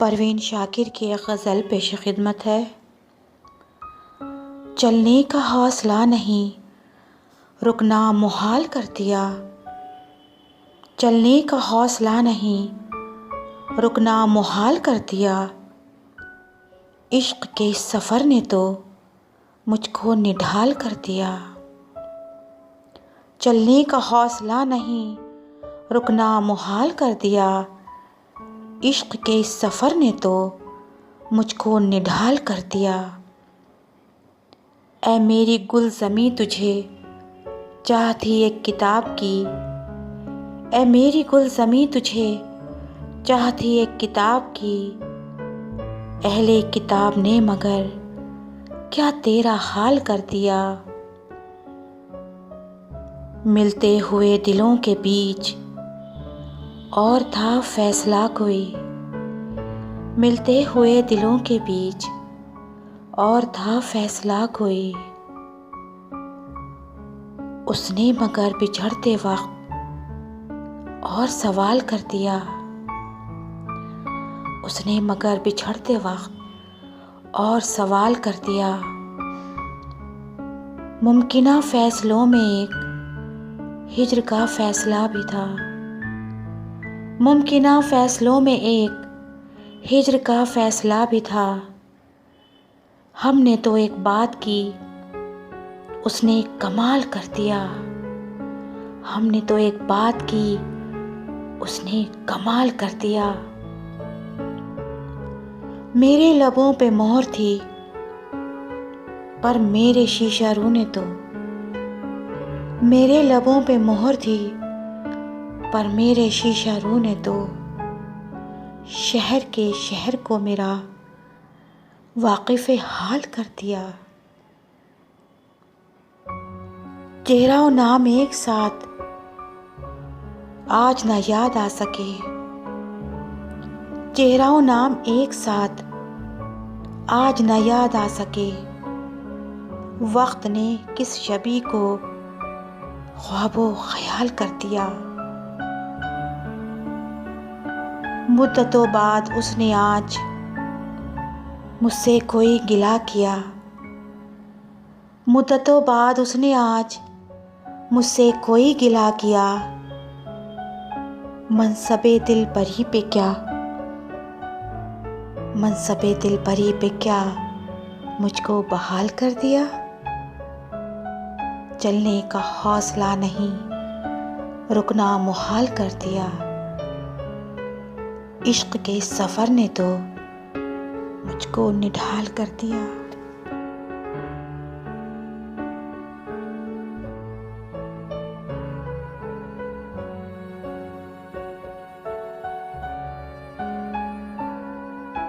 परवीन शाकिर की एक गज़ल पेश खिदमत है। चलने का हौसला नहीं, रुकना मुहाल कर दिया। चलने का हौसला नहीं, रुकना मुहाल कर दिया। इश्क के सफ़र ने तो मुझको निढाल कर दिया। चलने का हौसला नहीं, रुकना मुहाल कर दिया। इश्क के सफ़र ने तो मुझको निढाल कर दिया। ऐ मेरी गुलज़मी तुझे चाह थी एक किताब की। ऐ मेरी गुलज़मी तुझे चाह थी एक किताब की। अहले किताब ने मगर क्या तेरा हाल कर दिया। मिलते हुए दिलों के बीच और था फैसला कोई। मिलते हुए दिलों के बीच और था फैसला कोई। उसने मगर बिछड़ते वक्त और सवाल कर दिया। उसने मगर बिछड़ते वक्त और सवाल कर दिया। मुमकिना फैसलों में एक हिज्र का फैसला भी था। मुमकिना फैसलों में एक हिज्र का फैसला भी था। हमने तो एक बात की, उसने कमाल कर दिया। हमने तो एक बात की, उसने कमाल कर दिया। मेरे लबों पे मोहर थी पर मेरे शीशा रू ने तो। मेरे लबों पे मोहर थी पर मेरे शीशा रू ने तो शहर के शहर को मेरा वाकिफ़े हाल कर दिया। चेहरा और नाम एक साथ आज ना याद आ सके। चेहरा और नाम एक साथ आज ना याद आ सके। वक्त ने किस शबी को ख्वाबो ख्याल कर दिया। मुद्दतों बाद उसने आज मुझसे कोई गिला किया। मुद्दतों बाद उसने आज मुझसे कोई गिला किया। मनसबे दिल परी पे क्या, मनसबे दिल परी पे क्या मुझको बहाल कर दिया। चलने का हौसला नहीं, रुकना मुहाल कर दिया। इश्क के सफ़र ने तो मुझको निढाल कर दिया।